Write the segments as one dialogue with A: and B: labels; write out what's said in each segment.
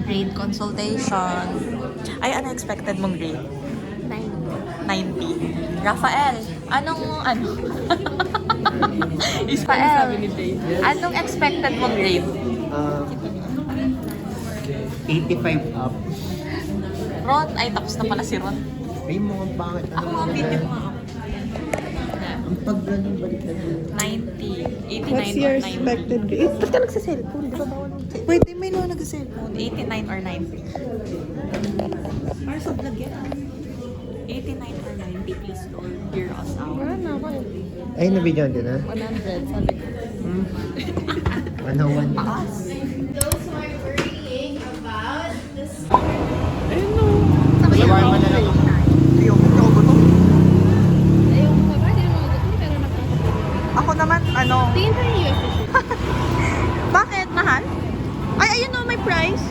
A: Grade consultation. Ay, unexpected mong grade? 90. Rafael, anong Israel, anong expected mong grade?
B: 85 up.
A: Ron, ay tapos na pala si Ron.
B: Ay, mga pangit.
A: Ako mga video mo ako.
B: Ang paggaling balik na yun.
A: 90. 89
C: What's
A: or
C: your
A: 90.
C: expected grade? Ba't ka nagsa-cellphone? Di ba bawal mag-cellphone?
A: Pwede, may mga nag-cellphone. 89 or 90. Para sa vlog yan. 89 or 90, please don't hear us out.
C: Wala na ako.
B: Ay, nabidyan din ha?
C: 100, sabi ko.
B: 101.
A: Paas.
D: Those who are worrying about this.
C: Ayun no.
B: Labahan mo na lang.
A: Ayoko gutom.
C: Ayaw mo ba? Hindi mo gutom pero nakakapagod.
A: Ako naman,
C: Tingin tayo yung UFC.
A: bakit? Mahal? Ay, ayun no, may price.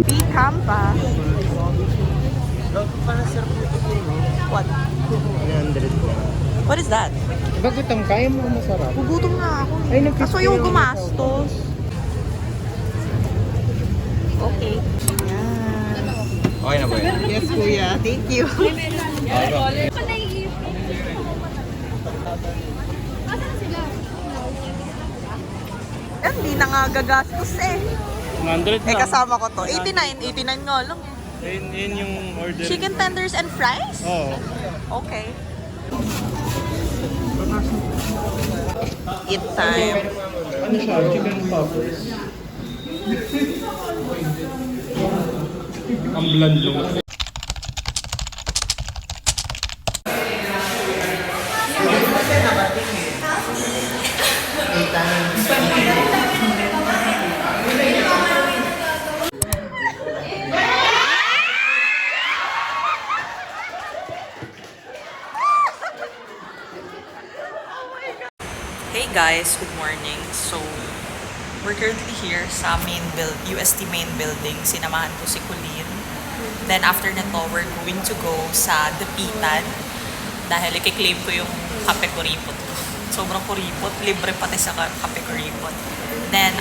A: P-Campa. What?
B: 100 ko.
A: What is that?
B: Diba gutom ka? Ayaw mo masarap.
A: Gugutom na ako.
B: Ay, nag-50
A: Kaso yung
B: lang
A: gumastos. Okay. Yan.
B: Okay na ba yan?
A: Yes, kuya. Thank you. Hindi na nga gagastos eh.
E: 100
A: Eh,
E: lang.
A: kasama ko to. 89. 89 nga lang.
E: Yun yung order.
A: Chicken tenders and fries?
E: Oo.
A: Okay. Eat time.
E: Ano siya? Chicken poppers. Ang bland lang.
A: Hey guys, good morning. So, we're currently here sa UST main building. Sinamahan ko si Colleen. Then after nito, we're going to go sa Dapitan dahil i-claim ko yung kape kuripot. Sobrang kuripot. Libre pati sa kape kuripot. Then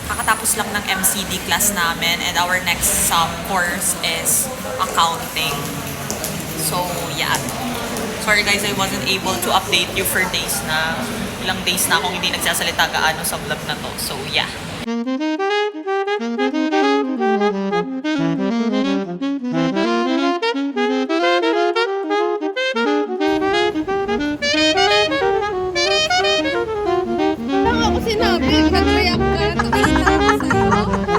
A: kakatapos lang ng MCD class namin and our next course is accounting. So, yeah. Sorry guys, I wasn't able to update you for days na. Ilang days na akong hindi nagsasalita gaano sa vlog na to. So, yeah.
C: Lang ako sinabi, nag-react ka, tumingin lang ako sa'yo.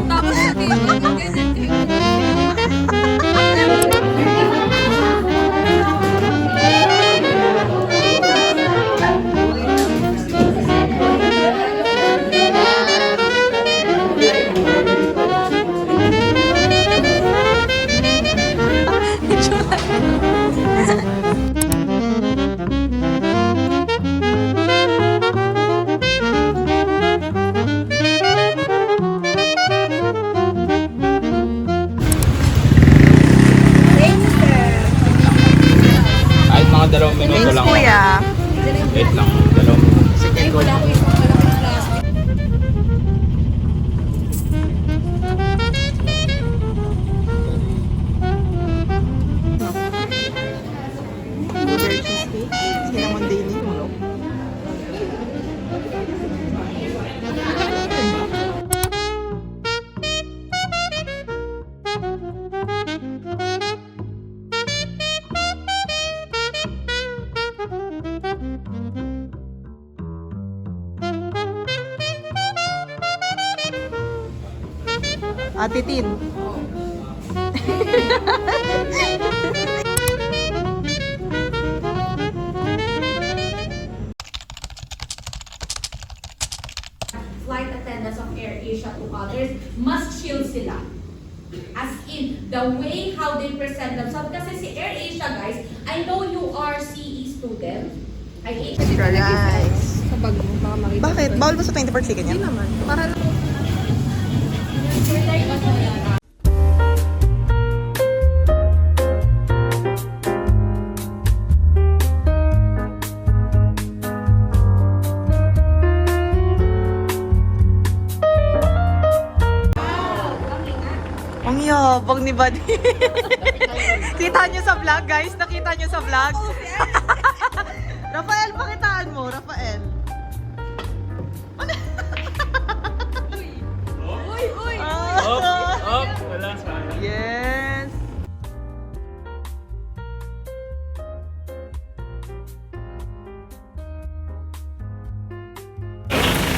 C: Tapos sabi mo, ganyan
E: Kahit mga 2 minuto
A: Thanks,
E: lang.
A: kuya.
E: Wait lang. 2 minuto.
C: Ay, wala ko isang malaking class.
A: Cinnamon daily mo. Ate Tin.
F: Flight attendants of AirAsia to others, must shield sila. As in, the way how they present themselves. Kasi si AirAsia, guys, I know you are CE student. Ay,
A: Extra rice.
C: Sa bag mo, baka makita.
A: Bakit? Bawal ba sa 24 chicken yan?
C: Hindi naman. Para lang.
A: yabang ni Buddy. Kita nyo sa vlog, guys? Nakita nyo sa vlog? Rafael, pakitaan mo, Rafael.
C: Uy, uy!
E: Wala sa
A: Yes!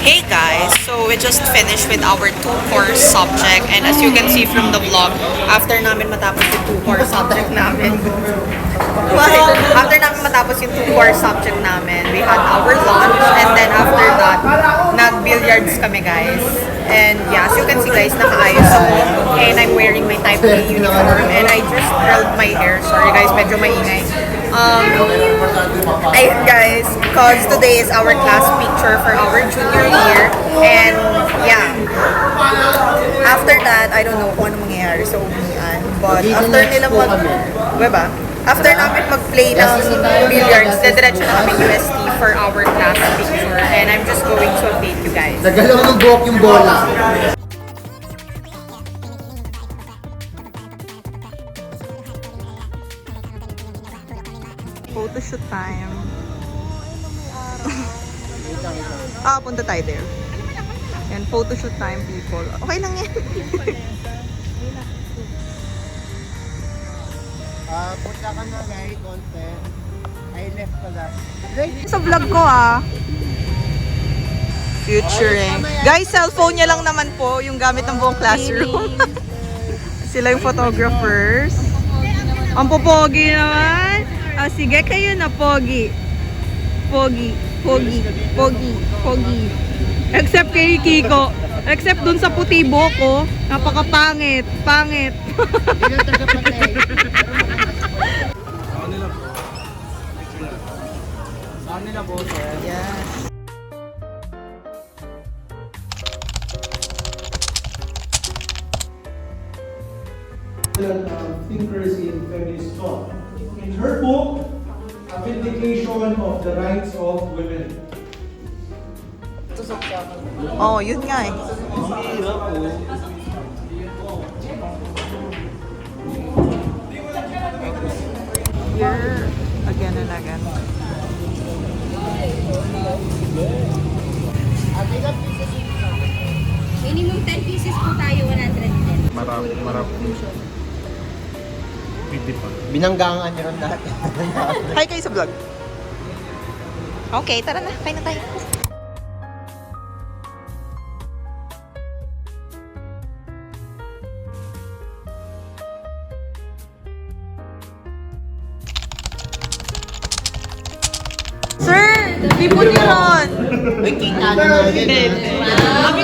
A: Hey guys, so we just finished with our 2-course subject, and as you can see from the vlog, after namin matapos yung 2-course subject namin, after namin matapos yung 2-course subject namin, we had our lunch, and then after that, nag-billiards kami guys. And yeah, as you can see guys, nakaayos ako, and I'm wearing my type A uniform, and I just curled my hair. Sorry guys, medyo maingay. Ayun guys, because today is our class picture for our junior year, and yeah, after that, I don't know kung ano mangyayari sa umian, but after nila diba? After namin mag-play ng billiards, dediretso na kami UST for our class picture, and I'm just going to update you guys.
B: Nagalaw ng buhok yung bola.
A: Photoshoot time. Punta tayo there. Yan, photoshoot time, people. Okay lang yan.
B: Punta ka na guys, konti. I left pala.
A: Sa vlog ko Futuring. Guys, cellphone niya lang naman po yung gamit ng buong classroom. Sila yung photographers. Ang popogi naman. Sige, kayo na, pogi. Pogi. Pogi. Pogi. Pogi. Except kay Kiko. Except dun sa puti buhok, napakapangit. Pangit. Yes.
G: Thinkers in feminist thought. In her book, A Vindication of the Rights of Women.
A: Oh, yun nga eh. Here, again and again.
C: Minimum 10 pieces po tayo, 110.
E: Marap.
B: Binanggangan niyo ron lahat.
A: Hi kayo sa vlog. Okay, tara na. Kain na tayo. Sir, di po niyo ron. Happy birthday, Ron!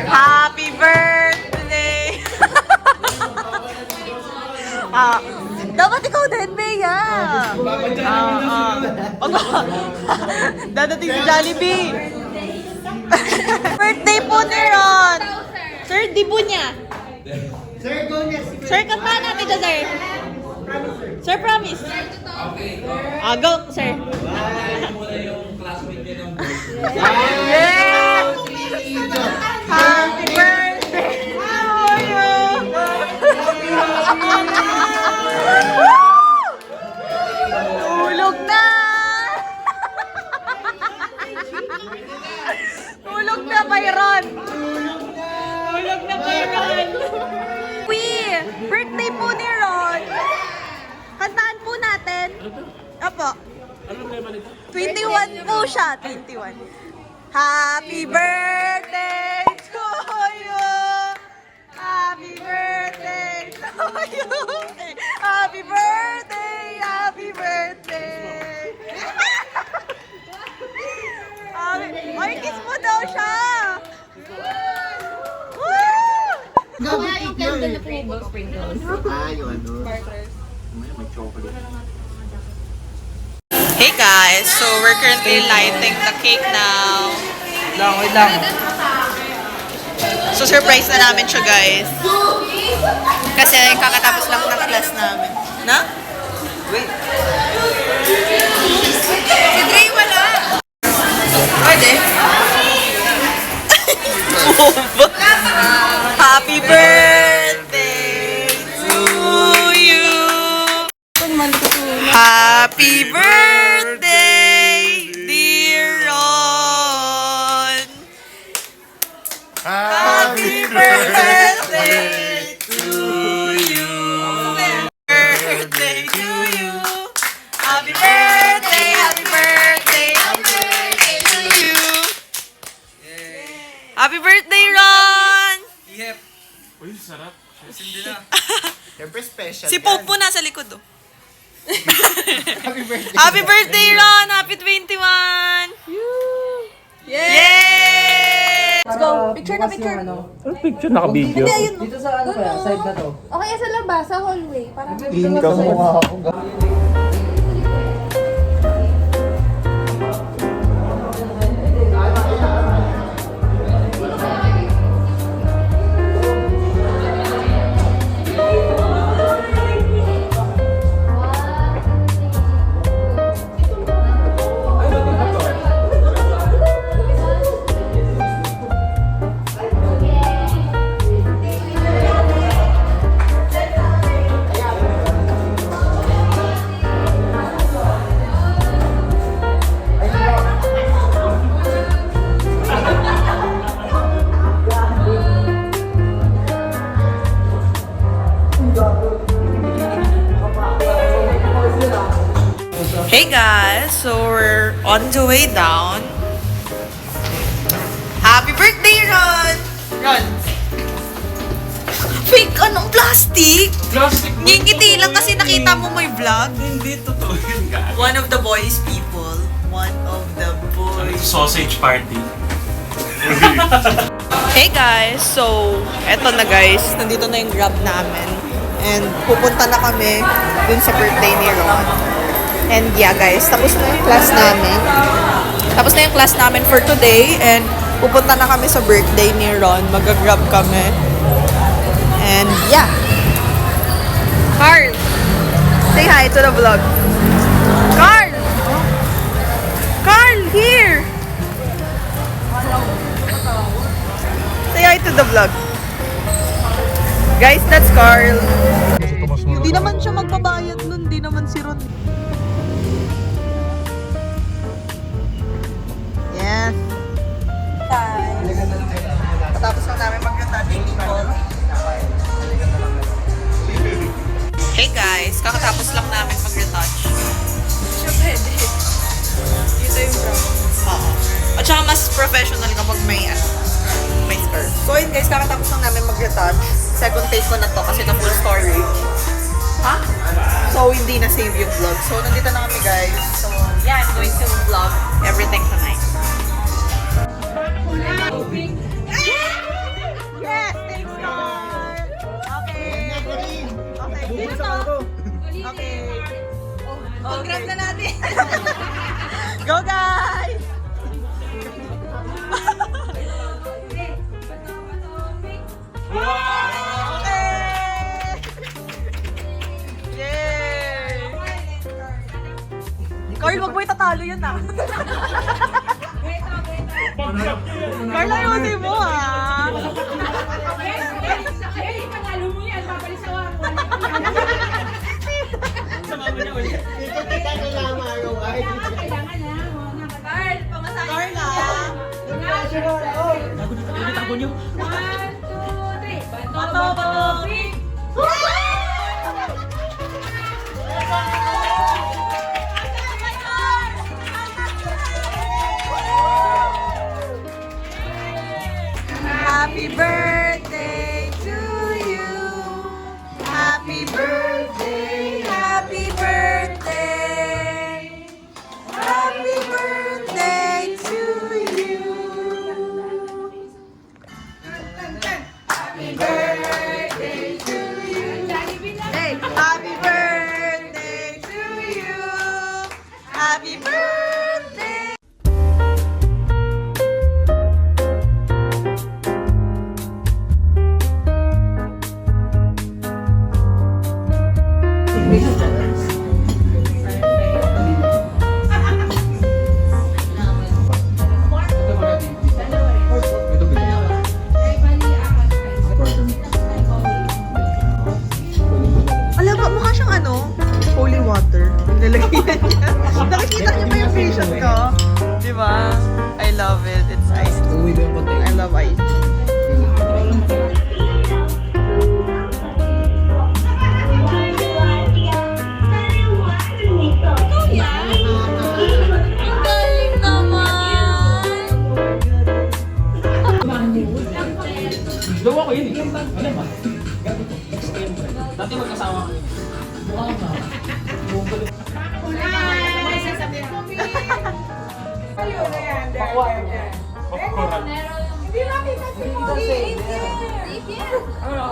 A: Happy birthday! Dapat ikaw din, Bea! Dadating si Jollibee! Birthday po ni Ron! Sir, di po niya! Sir, kantahan natin siya, sir! Sir, promise! Go, sir! Yes! Happy birthday to you! Tulog na! Tulog na, Byron! Tulog na, Byron! Uy! Birthday po ni Ron! Kantaan po natin. Opo. 21 po siya. 21. Happy birthday to you! Happy birthday to you! Happy birthday! Happy birthday! Ay, kiss mo daw siya! Woo!
C: Gawa yung candle na po sprinkles.
B: Yung ano. May chocolate.
A: Hey guys, so we're currently lighting the cake now.
B: Wait lang.
A: So surprise na namin siya guys. Kasi kakatapos lang ng class namin. Na?
B: Wait.
A: Si Dre wala. Pwede? Happy birthday! Happy birthday, dear Ron! Happy birthday to you! Birthday to you! Happy birthday, happy birthday, happy birthday to you! Happy birthday, Ron!
E: Uy, sarap.
B: Siyempre special
A: Si Pope po nasa likod, oh.
B: Happy birthday.
A: Happy birthday, Ron! Happy 21! Yay!
C: Let's go. Picture na picture.
E: Picture naka-video.
C: Hindi, ayun.
H: Dito sa ano kaya? Side na to.
C: Okay, sa labas, sa hallway. Para
B: Tingin ka mukha ako.
A: Hey guys, so we're on the way down. Happy birthday, Ron! Ron! Fake anong plastic?
E: Plastic mo.
A: Ngingiti lang kasi nakita mo may vlog.
E: Hindi, totoo yun, guys.
A: One of the boys, people. One of the boys.
E: Sausage party.
A: Hey guys, so eto na guys, nandito na yung Grab namin. And pupunta na kami dun sa birthday ni Ron. And yeah guys, tapos na yung class namin. Tapos na yung class namin for today. And pupunta na kami sa birthday ni Ron. Mag-grab kami. And yeah. Carl! Say hi to the vlog. Carl! Carl, here! Say hi to the vlog. Guys, that's Carl. Hindi naman siya magbabayad nun. Hindi naman si Ron. Yes. Hi. Tapos na namin mag-retouch people. Hey guys, kakatapos lang namin mag-retouch. Siya pwede. Dito yung brown. Oo. At saka mas professional kapag may may skirt. So yun guys, kakatapos lang namin mag-retouch. Second take ko na to kasi na full storage. Ha? So hindi na save yung vlog. So nandito na kami guys. So yeah, I'm going to vlog everything tonight. Yes! Thanks, God! Okay. Okay. Dito to. Okay. Oh, grab na natin. Go, guys! Okay! Yay! Carl, wag mo itatalo yan ah. Carl, ayusin mo ah.
B: Ikaw kita kailangan araw-ay.
A: Carl, pamasahin Carl ah. Bato, bato. Happy birthday to you. Happy birthday, happy birthday. Happy birthday to you. Happy birthday to you. Hey, happy birthday to you. Happy birthday. Alam ba, mukha siyang ano? holy water. Nilalagyan niya. Nakikita niyo ba yung vision ko? Di ba? I love it. It's iced tea. I love iced tea.
C: Ang galing naman!
H: Gawa ko yun eh. Alam ba? Dati magkasama ko yun. Mukha ka.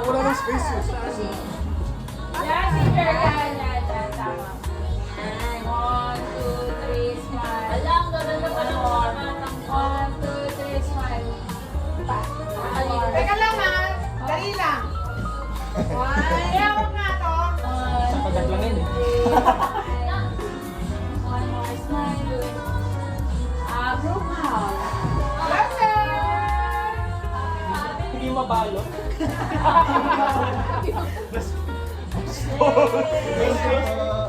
G: Wala nang space yun.
D: Teka lang ha. Dali lang. Hayawag nga to.
H: Sa pagkat lang yun eh. Hindi mabalo.
G: Let's go.